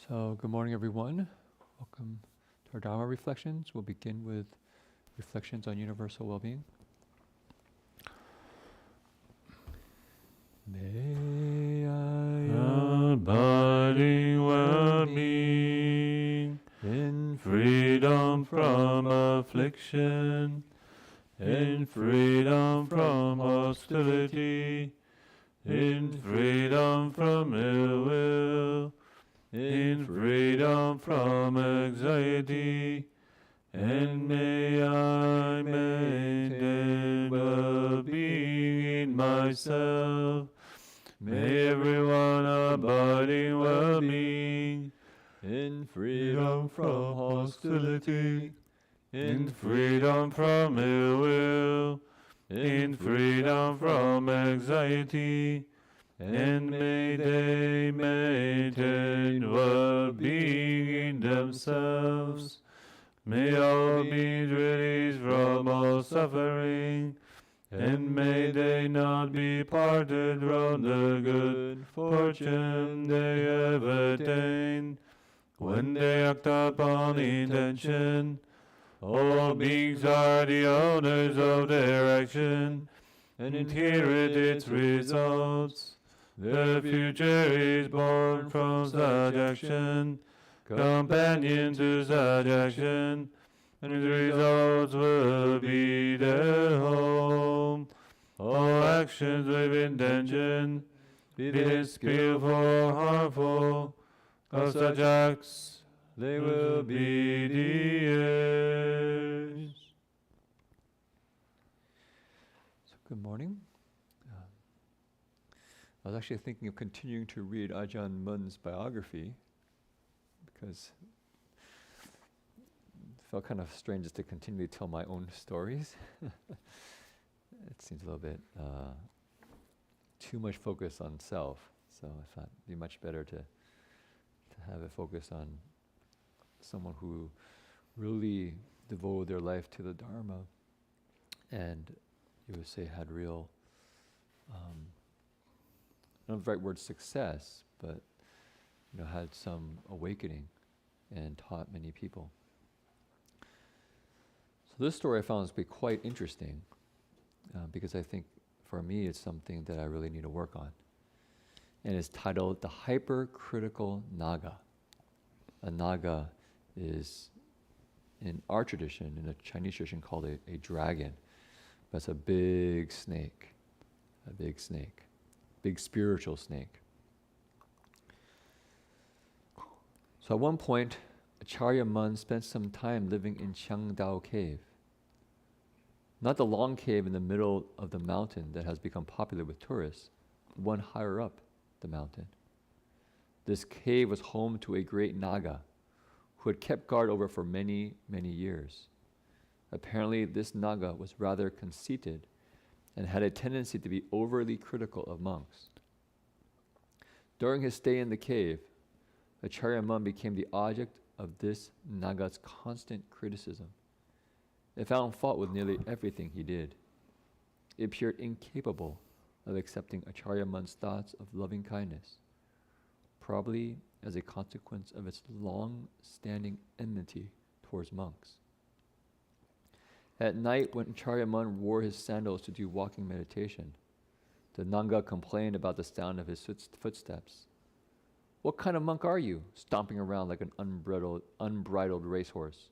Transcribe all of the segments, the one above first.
So, good morning, everyone. Welcome to our Dharma reflections. We'll begin with reflections on universal well-being. May I abiding well-being, in freedom from affliction, in freedom from hostility, in freedom from ill will, in freedom from anxiety, and may I maintain well-being in myself. May everyone abiding well-being, in freedom from hostility, in freedom from ill will, in freedom from anxiety, and may they maintain well-being in themselves. May all beings release from all suffering, and may they not be parted from the good fortune they have attained. When they act upon intention, all beings are the owners of their action, and inherit its results. The future is born from such action, companion to such action, and its results will be their home. All actions with intention, be they skillful or harmful, of such acts they will be the heirs. So, good morning. I was actually thinking of continuing to read Ajahn Mun's biography because it felt kind of strange just to continually tell my own stories. It seems a little bit too much focus on self, so I thought it'd be much better to have a focus on someone who really devoted their life to the Dharma and you would say had real I don't know the right word success, but had some awakening and taught many people. So this story I found to be quite interesting because I think for me it's something that I really need to work on. And it's titled The Hypercritical Naga. A Naga is in our tradition, in the Chinese tradition, called a dragon. But it's a big snake, big spiritual snake. So at one point, Ajahn Mun spent some time living in Qiangdao Cave. Not the long cave in the middle of the mountain that has become popular with tourists, one higher up the mountain. This cave was home to a great Naga who had kept guard over for many, many years. Apparently, this Naga was rather conceited and had a tendency to be overly critical of monks. During his stay in the cave, Ajahn Mun became the object of this Naga's constant criticism. It found fault with nearly everything he did. It appeared incapable of accepting Ajahn Mun's thoughts of loving kindness, probably as a consequence of its long-standing enmity towards monks. At night, when Ajahn Mun wore his sandals to do walking meditation, the Naga complained about the sound of his footsteps. "What kind of monk are you, stomping around like an unbridled racehorse?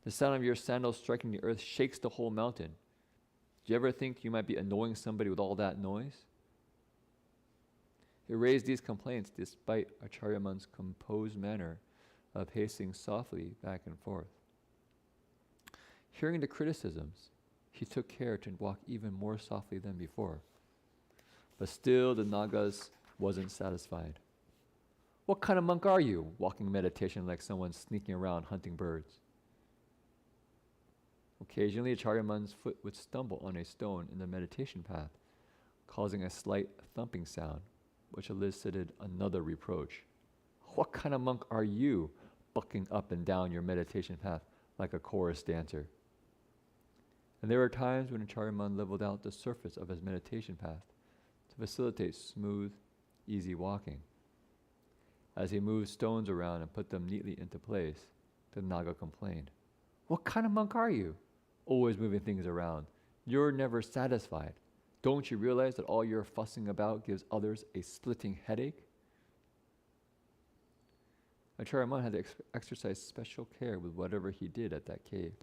The sound of your sandals striking the earth shakes the whole mountain. Do you ever think you might be annoying somebody with all that noise?" He raised these complaints despite Ajahn Mun's composed manner of pacing softly back and forth. Hearing the criticisms, he took care to walk even more softly than before. But still the Nagas wasn't satisfied. "What kind of monk are you, walking meditation like someone sneaking around hunting birds?" Occasionally, Ajahn Mun's foot would stumble on a stone in the meditation path, causing a slight thumping sound, which elicited another reproach. "What kind of monk are you, bucking up and down your meditation path like a chorus dancer?" And there were times when Ajahn Mun leveled out the surface of his meditation path to facilitate smooth, easy walking. As he moved stones around and put them neatly into place, the Naga complained, "What kind of monk are you? Always moving things around. You're never satisfied. Don't you realize that all your fussing about gives others a splitting headache?" Acharya Mun had to exercise special care with whatever he did at that cave.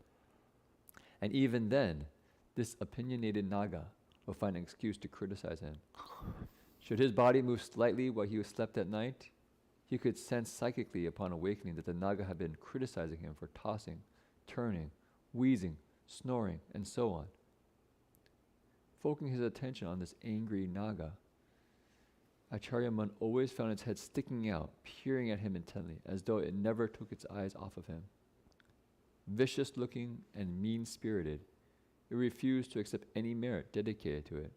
And even then, this opinionated Naga would find an excuse to criticize him. Should his body move slightly while he slept at night, he could sense psychically upon awakening that the Naga had been criticizing him for tossing, turning, wheezing, snoring, and so on. Focusing his attention on this angry Naga, Acharya Mun always found its head sticking out, peering at him intently, as though it never took its eyes off of him. Vicious-looking and mean-spirited, it refused to accept any merit dedicated to it,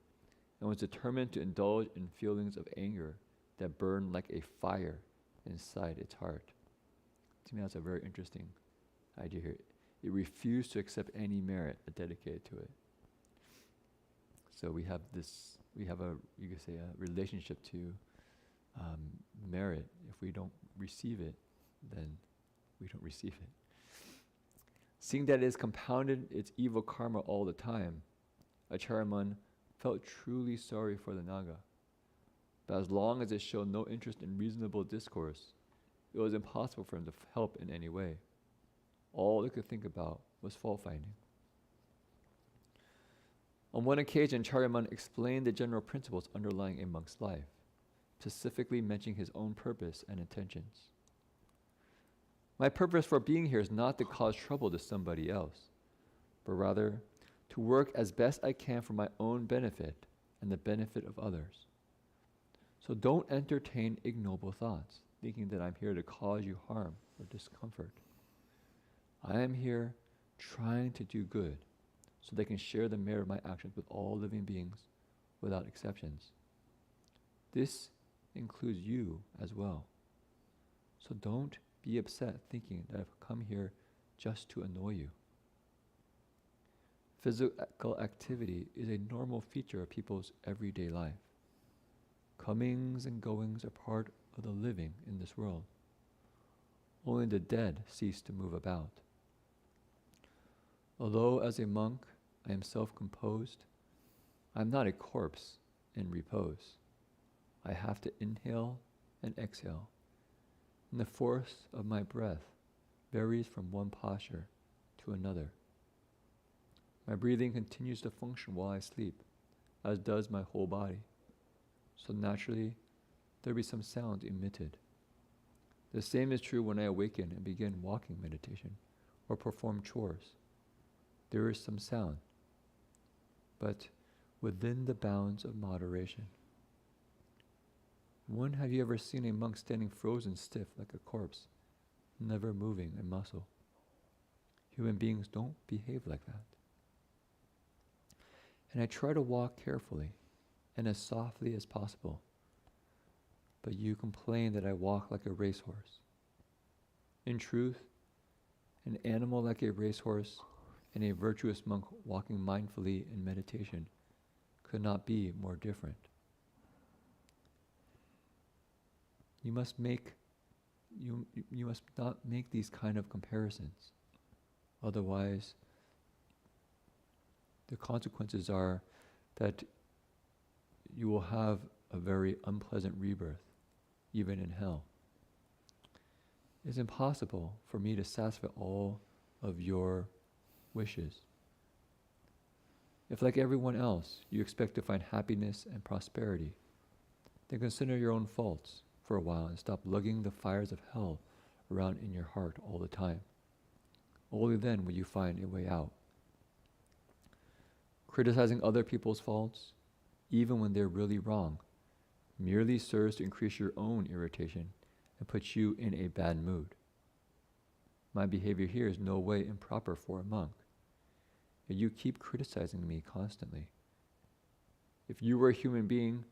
and was determined to indulge in feelings of anger that burned like a fire inside its heart. To me, that's a very interesting idea here. It refused to accept any merit dedicated to it. So we have you could say, a relationship to merit. If we don't receive it, then we don't receive it. Seeing that it has compounded its evil karma all the time, Acharya Mun felt truly sorry for the Naga. But as long as it showed no interest in reasonable discourse, it was impossible for him to help in any way. All it could think about was fault-finding. On one occasion, Acharya Mun explained the general principles underlying a monk's life, specifically mentioning his own purpose and intentions. My purpose for being here is not to cause trouble to somebody else, but rather to work as best I can for my own benefit and the benefit of others. So don't entertain ignoble thoughts, thinking that I'm here to cause you harm or discomfort. I am here trying to do good, so they can share the merit of my actions with all living beings without exceptions. This includes you as well. So don't be upset thinking that I've come here just to annoy you. Physical activity is a normal feature of people's everyday life. Comings and goings are part of the living in this world. Only the dead cease to move about. Although as a monk I am self-composed, I am not a corpse in repose. I have to inhale and exhale, and the force of my breath varies from one posture to another. My breathing continues to function while I sleep, as does my whole body. So naturally, there will be some sound emitted. The same is true when I awaken and begin walking meditation or perform chores. There is some sound, but within the bounds of moderation. When have you ever seen a monk standing frozen stiff like a corpse, never moving a muscle? Human beings don't behave like that. And I try to walk carefully and as softly as possible, but you complain that I walk like a racehorse. In truth, an animal like a racehorse and a virtuous monk walking mindfully in meditation could not be more different. You must not make these kind of comparisons. Otherwise, the consequences are that you will have a very unpleasant rebirth, even in hell. It's impossible for me to satisfy all of your wishes. If, like everyone else, you expect to find happiness and prosperity, then consider your own faults for a while and stop lugging the fires of hell around in your heart all the time. Only then will you find a way out. Criticizing other people's faults, even when they're really wrong, merely serves to increase your own irritation and put you in a bad mood. My behavior here is no way improper for a monk. Yet you keep criticizing me constantly. If you were a human being,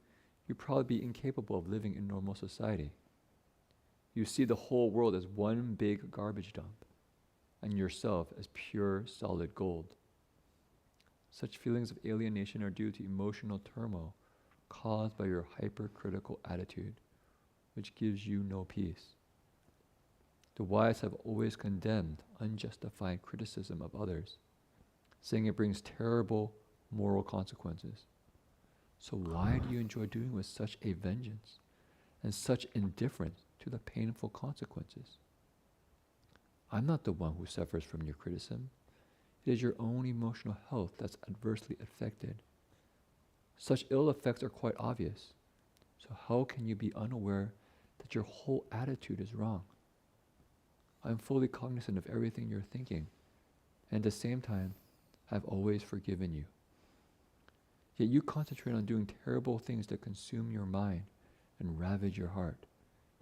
you'd probably be incapable of living in normal society. You see the whole world as one big garbage dump, and yourself as pure solid gold. Such feelings of alienation are due to emotional turmoil caused by your hypercritical attitude, which gives you no peace. The wise have always condemned unjustified criticism of others, saying it brings terrible moral consequences. So why do you enjoy doing with such a vengeance and such indifference to the painful consequences? I'm not the one who suffers from your criticism. It is your own emotional health that's adversely affected. Such ill effects are quite obvious. So how can you be unaware that your whole attitude is wrong? I'm fully cognizant of everything you're thinking, and at the same time, I've always forgiven you. Yet you concentrate on doing terrible things that consume your mind and ravage your heart,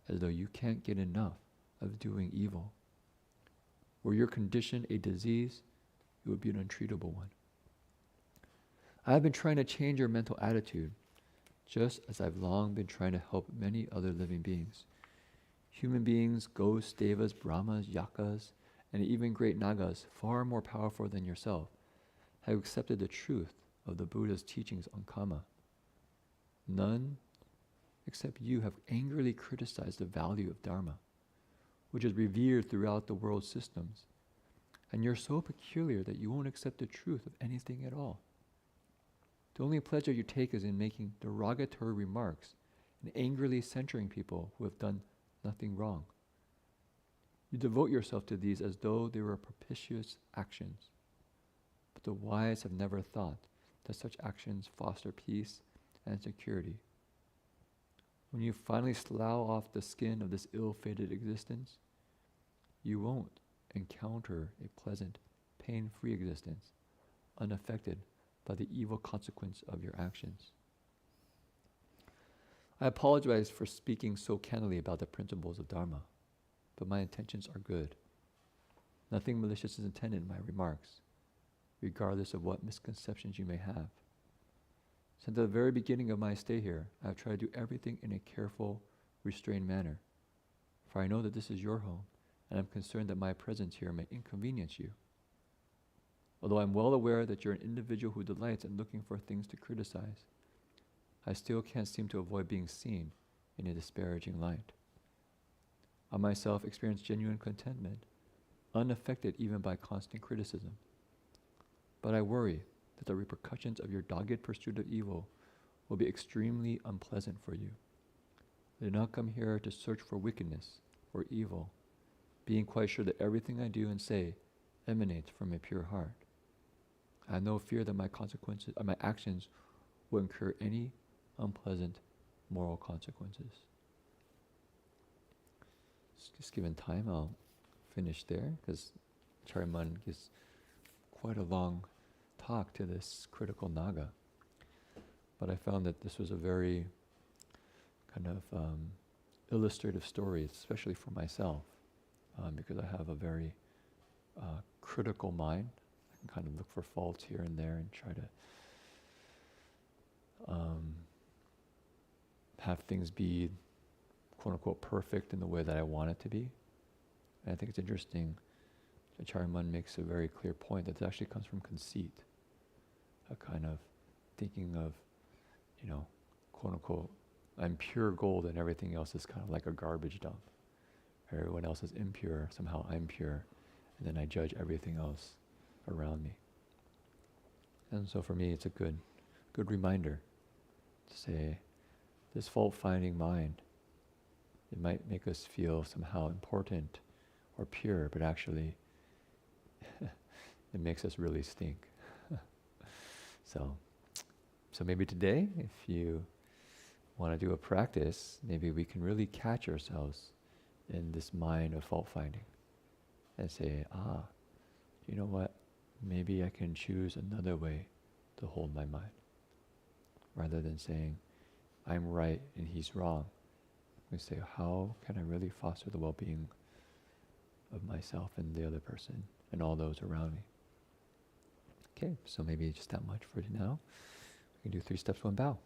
as though you can't get enough of doing evil. Were your condition a disease, it would be an untreatable one. I have been trying to change your mental attitude, just as I've long been trying to help many other living beings. Human beings, ghosts, devas, brahmas, yakas, and even great nagas, far more powerful than yourself, have accepted the truth of the Buddha's teachings on karma. None except you have angrily criticized the value of dharma, which is revered throughout the world's systems, and you're so peculiar that you won't accept the truth of anything at all. The only pleasure you take is in making derogatory remarks and angrily censuring people who have done nothing wrong. You devote yourself to these as though they were propitious actions. But the wise have never thought that such actions foster peace and security. When you finally slough off the skin of this ill-fated existence, you won't encounter a pleasant, pain-free existence, unaffected by the evil consequence of your actions. I apologize for speaking so candidly about the principles of Dharma, but my intentions are good. Nothing malicious is intended in my remarks, regardless of what misconceptions you may have. Since the very beginning of my stay here, I have tried to do everything in a careful, restrained manner, for I know that this is your home, and I'm concerned that my presence here may inconvenience you. Although I'm well aware that you're an individual who delights in looking for things to criticize, I still can't seem to avoid being seen in a disparaging light. I myself experience genuine contentment, unaffected even by constant criticism. But I worry that the repercussions of your dogged pursuit of evil will be extremely unpleasant for you. I did not come here to search for wickedness or evil, being quite sure that everything I do and say emanates from a pure heart. I have no fear that my actions will incur any unpleasant moral consequences. Just given time, I'll finish there, because Acharya Mun gives quite a long talk to this critical Naga. But I found that this was a very kind of illustrative story, especially for myself, because I have a very critical mind. I can kind of look for faults here and there and try to have things be quote-unquote perfect in the way that I want it to be. And I think it's interesting, Acharya Mun makes a very clear point that it actually comes from conceit, a kind of thinking of, quote-unquote, I'm pure gold and everything else is kind of like a garbage dump. Everyone else is impure, somehow I'm pure, and then I judge everything else around me. And so for me, it's a good reminder to say, this fault-finding mind, it might make us feel somehow important or pure, but actually it makes us really stink. So maybe today, if you want to do a practice, maybe we can really catch ourselves in this mind of fault-finding and say, you know what? Maybe I can choose another way to hold my mind, rather than saying, I'm right and he's wrong. We say, how can I really foster the well-being of myself and the other person and all those around me? Okay, so maybe just that much for now. We can do 3 steps, 1 bow.